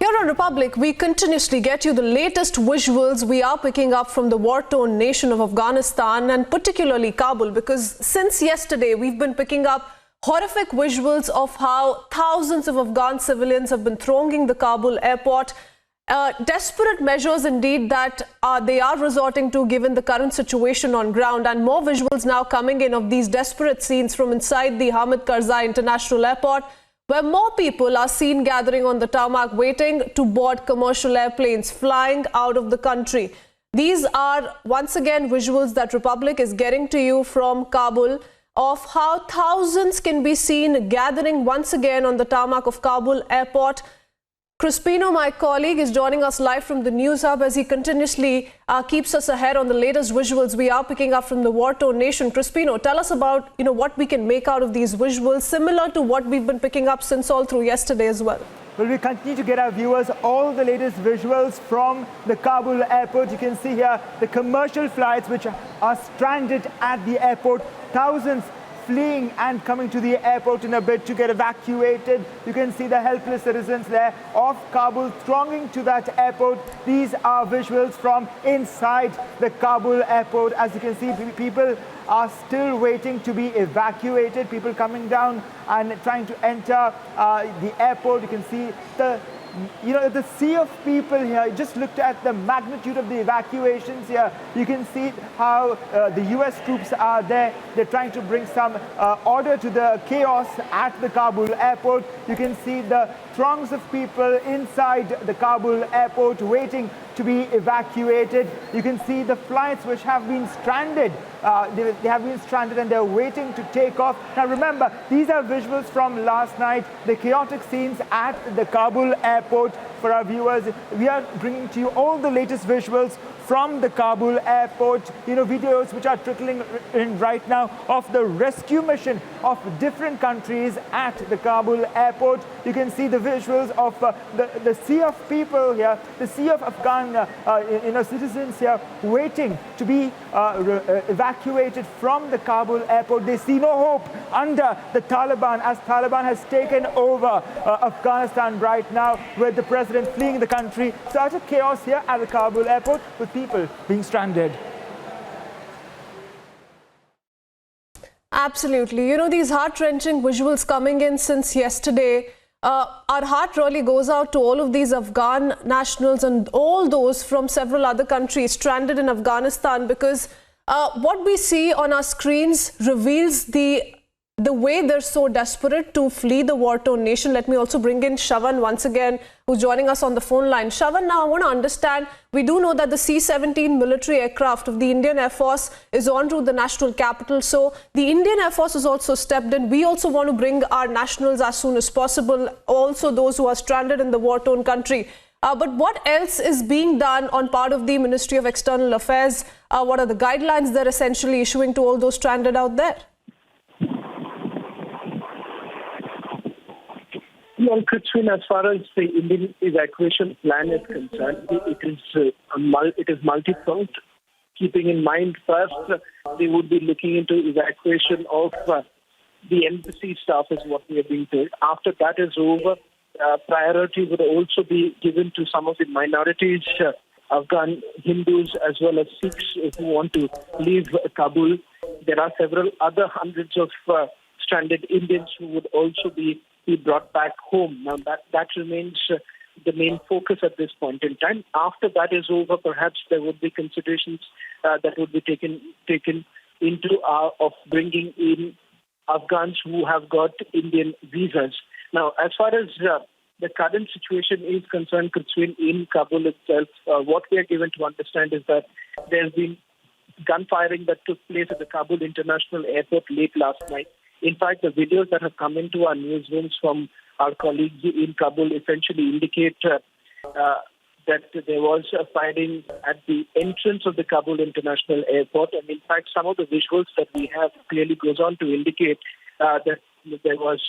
Here on Republic, we continuously get you the latest visuals we are picking up from the war-torn nation of Afghanistan and particularly Kabul, because since yesterday we've been picking up horrific visuals of how thousands of Afghan civilians have been thronging the Kabul airport. Desperate measures indeed that they are resorting to given the current situation on ground, and more visuals now coming in of these desperate scenes from inside the Hamid Karzai International Airport, where more people are seen gathering on the tarmac waiting to board commercial airplanes flying out of the country. These are once again visuals that Republic is getting to you from Kabul of how thousands can be seen gathering once again on the tarmac of Kabul Airport. Crispino, my colleague, is joining us live from the News Hub as he continuously keeps us ahead on the latest visuals we are picking up from the war-torn nation. Crispino, tell us about what we can make out of these visuals, similar to what we've been picking up since all through yesterday as well. Well, we continue to get our viewers all the latest visuals from the Kabul airport. You can see here the commercial flights which are stranded at the airport. Thousands fleeing and coming to the airport in a bid to get evacuated. You can see the helpless citizens there of Kabul thronging to that airport. These are visuals from inside the Kabul airport. As you can see, people are still waiting to be evacuated. People coming down and trying to enter the airport. You can see the sea of people here. Just looked at the magnitude of the evacuations here. You can see how the US troops are there. They're trying to bring some order to the chaos at the Kabul airport. You can see the throngs of people inside the Kabul airport waiting to be evacuated. You can see the flights which have been stranded. They have been stranded and they're waiting to take off. Now remember, these are visuals from last night, the chaotic scenes at the Kabul airport. For our viewers, we are bringing to you all the latest visuals from the Kabul airport, videos which are trickling in right now of the rescue mission of different countries at the Kabul airport. You can see the visuals of the sea of people here, the sea of Afghan citizens here waiting to be evacuated from the Kabul airport. They see no hope under the Taliban, as Taliban has taken over Afghanistan right now, with the president fleeing the country. So utter chaos here at the Kabul airport with people being stranded. Absolutely. These heart-wrenching visuals coming in since yesterday. Our heart really goes out to all of these Afghan nationals and all those from several other countries stranded in Afghanistan, because what we see on our screens reveals the way they're so desperate to flee the war-torn nation. Let me also bring in Shavan once again, who's joining us on the phone line. Shavan, now I want to understand, we do know that the C17 military aircraft of the Indian Air Force is en route to the national capital. So the Indian Air Force has also stepped in. We also want to bring our nationals as soon as possible, also those who are stranded in the war-torn country. But what else is being done on part of the Ministry of External Affairs? What are the guidelines they're essentially issuing to all those stranded out there? Well, Christine, as far as the Indian evacuation plan is concerned, it is multi-pronged. Keeping in mind, first, they would be looking into evacuation of the embassy staff, is what we are being told. After that is over, priority would also be given to some of the minorities, Afghan Hindus as well as Sikhs who want to leave Kabul. There are several other hundreds of stranded Indians who would also be brought back home. Now that remains the main focus at this point in time. After that is over, perhaps there would be considerations that would be taken into of bringing in Afghans who have got Indian visas. Now, as far as the current situation is concerned, in Kabul itself, what we are given to understand is that there's been gunfiring that took place at the Kabul International Airport late last night. In fact, the videos that have come into our newsrooms from our colleagues in Kabul essentially indicate that there was a firing at the entrance of the Kabul International Airport. And in fact, some of the visuals that we have clearly goes on to indicate that there was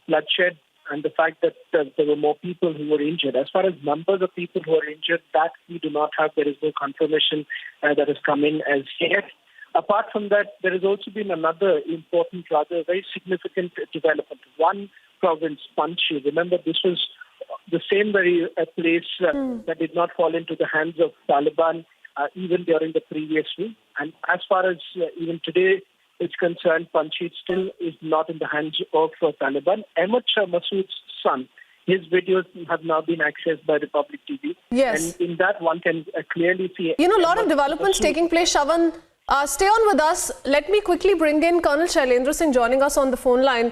bloodshed, and the fact that there were more people who were injured. As far as numbers of people who are injured, that we do not have. There is no confirmation that has come in as yet. Apart from that, there has also been another important, rather very significant development. One province, Panjshir, remember this was the same very place that did not fall into the hands of Taliban even during the previous week. And as far as even today is concerned, Panchit still is not in the hands of Taliban. Ahmad Shah Massoud's son, his videos have now been accessed by Republic TV. Yes. And in that one can clearly see... You know, a lot of developments taking place, Shravan. Stay on with us. Let me quickly bring in Colonel Shailendra Singh joining us on the phone line.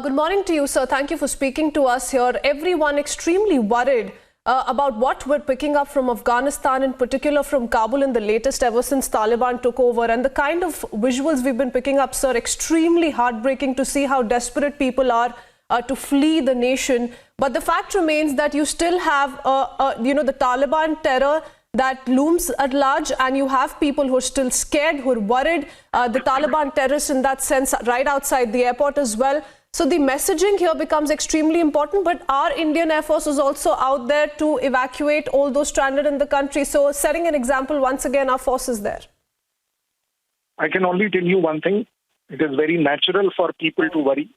Good morning to you, sir. Thank you for speaking to us here. Everyone extremely worried about what we're picking up from Afghanistan, in particular from Kabul in the latest ever since Taliban took over. And the kind of visuals we've been picking up, sir, extremely heartbreaking to see how desperate people are to flee the nation. But the fact remains that you still have, the Taliban terror that looms at large, and you have people who are still scared, who are worried. The Taliban terrorists in that sense right outside the airport as well. So the messaging here becomes extremely important, but our Indian Air Force is also out there to evacuate all those stranded in the country. So setting an example, once again, our force is there. I can only tell you one thing. It is very natural for people to worry.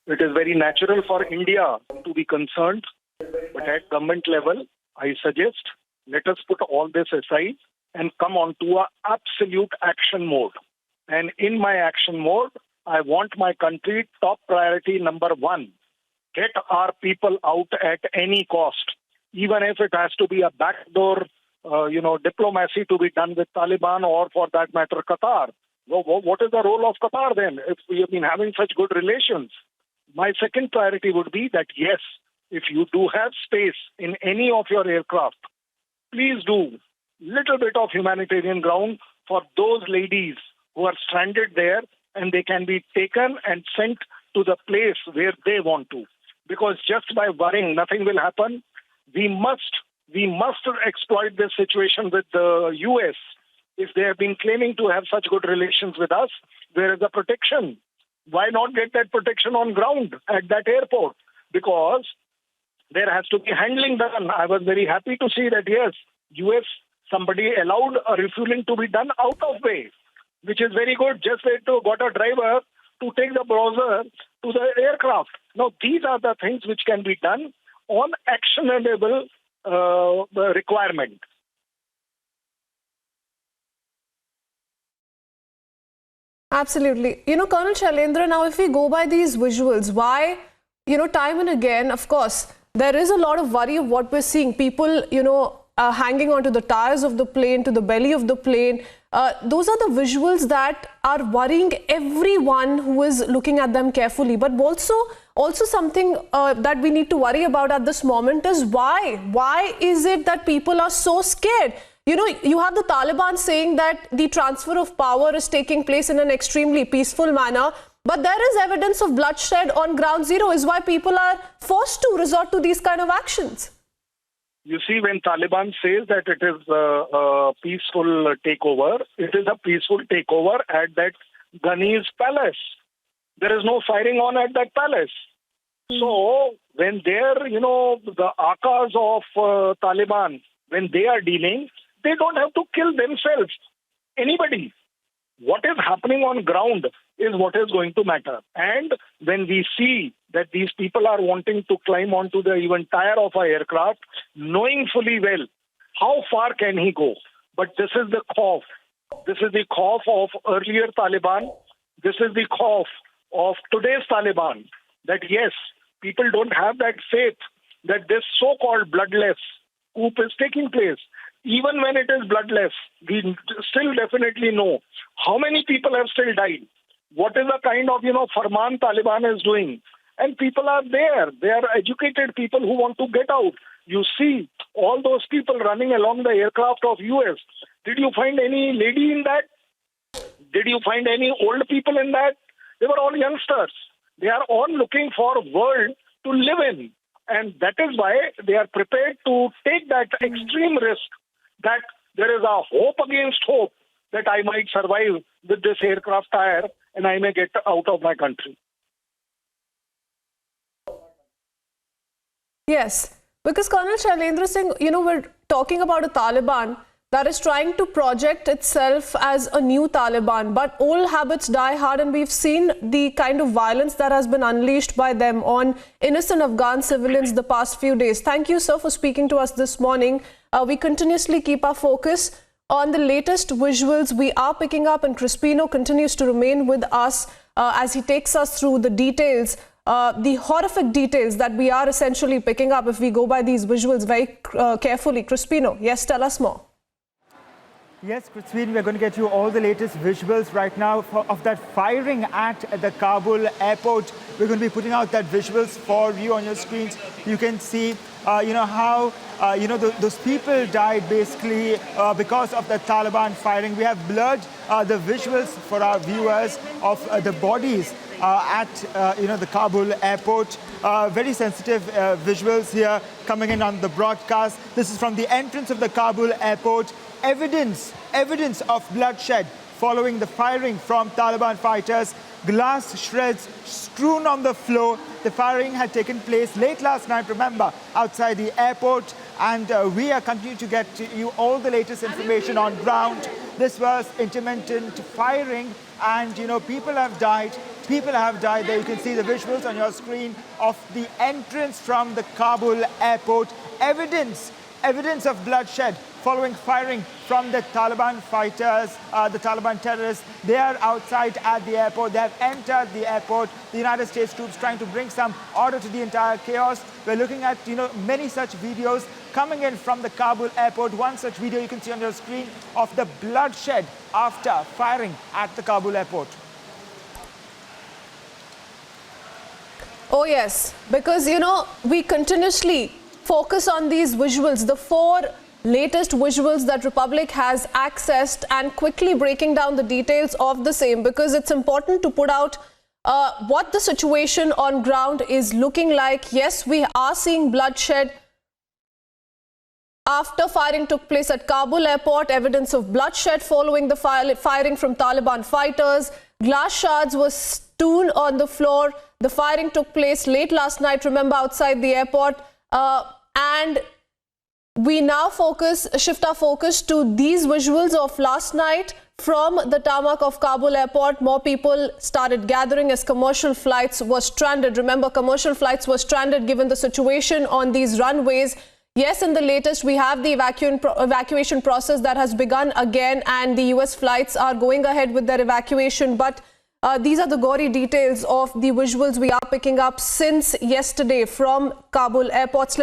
It is very natural for India to be concerned. But at government level, I suggest let us put all this aside and come on to an absolute action mode. And in my action mode, I want my country top priority number one. Get our people out at any cost, even if it has to be a backdoor, diplomacy to be done with Taliban or, for that matter, Qatar. What is the role of Qatar then if we have been having such good relations? My second priority would be that, yes, if you do have space in any of your aircraft, please do little bit of humanitarian ground for those ladies who are stranded there, and they can be taken and sent to the place where they want to. Because just by worrying, nothing will happen. We must exploit this situation with the US. If they have been claiming to have such good relations with us, where is the protection? Why not get that protection on ground at that airport? Because there has to be handling done. I was very happy to see that, yes, US, somebody allowed a refueling to be done out of way, which is very good. Just they got a driver to take the browser to the aircraft. Now, these are the things which can be done on actionable requirement. Absolutely. Colonel Shailendra, now if we go by these visuals, why, time and again, of course, there is a lot of worry of what we're seeing. People, hanging onto the tires of the plane, to the belly of the plane. Those are the visuals that are worrying everyone who is looking at them carefully. But also something that we need to worry about at this moment is why? Why is it that people are so scared? You have the Taliban saying that the transfer of power is taking place in an extremely peaceful manner. But there is evidence of bloodshed on ground zero, is why people are forced to resort to these kind of actions. You see, when Taliban says that it is a peaceful takeover, it is a peaceful takeover at that Ghani's palace. There is no firing on at that palace. So when they're, the Akas of Taliban, when they are dealing, they don't have to kill themselves. Anybody. What is happening on ground is what is going to matter. And when we see that these people are wanting to climb onto the even tire of our aircraft, knowing fully well how far can he go. But this is the cough. This is the cough of earlier Taliban. This is the cough of today's Taliban. That yes, people don't have that faith that this so-called bloodless coup is taking place. Even when it is bloodless, we still definitely know how many people have still died. What is the kind of, farman Taliban is doing? And people are there. They are educated people who want to get out. You see all those people running along the aircraft of US. Did you find any lady in that? Did you find any old people in that? They were all youngsters. They are all looking for a world to live in. And that is why they are prepared to take that extreme risk, that there is a hope against hope that I might survive with this aircraft tire and I may get out of my country. Yes, because Colonel Shailendra Singh, we're talking about a Taliban that is trying to project itself as a new Taliban. But old habits die hard, and we've seen the kind of violence that has been unleashed by them on innocent Afghan civilians the past few days. Thank you, sir, for speaking to us this morning. We continuously keep our focus on the latest visuals we are picking up, and Crispino continues to remain with us as he takes us through the details, the horrific details that we are essentially picking up if we go by these visuals very carefully. Crispino, yes, tell us more. Yes, Christine, we're going to get you all the latest visuals right now of that firing at the Kabul airport. We're going to be putting out that visuals for you on your screens. You can see, how, those people died basically because of the Taliban firing. We have blurred the visuals for our viewers of the bodies at, the Kabul airport. Very sensitive visuals here coming in on the broadcast. This is from the entrance of the Kabul airport. Evidence of bloodshed following the firing from Taliban fighters. Glass shreds strewn on the floor. The firing had taken place late last night, remember, outside the airport. And we are continuing to get you all the latest information on ground. This was intermittent firing, and, people have died. People have died. There you can see the visuals on your screen of the entrance from the Kabul airport. Evidence of bloodshed following firing from the Taliban fighters, the Taliban terrorists. They are outside at the airport. They have entered the airport. The United States troops trying to bring some order to the entire chaos. We're looking at, many such videos coming in from the Kabul airport. One such video you can see on your screen of the bloodshed after firing at the Kabul airport. Oh, yes, because, we continuously focus on these visuals, the 4 latest visuals that Republic has accessed, and quickly breaking down the details of the same, because it's important to put out what the situation on ground is looking like. Yes, we are seeing bloodshed after firing took place at Kabul airport, evidence of bloodshed following the firing from Taliban fighters. Glass shards were strewn on the floor. The firing took place late last night, remember, outside the airport. And we now shift our focus to these visuals of last night from the tarmac of Kabul airport. More people started gathering as commercial flights were stranded. Remember, commercial flights were stranded given the situation on these runways. Yes, in the latest, we have the evacuation process that has begun again, and the US flights are going ahead with their evacuation. But these are the gory details of the visuals we are picking up since yesterday from Kabul airport.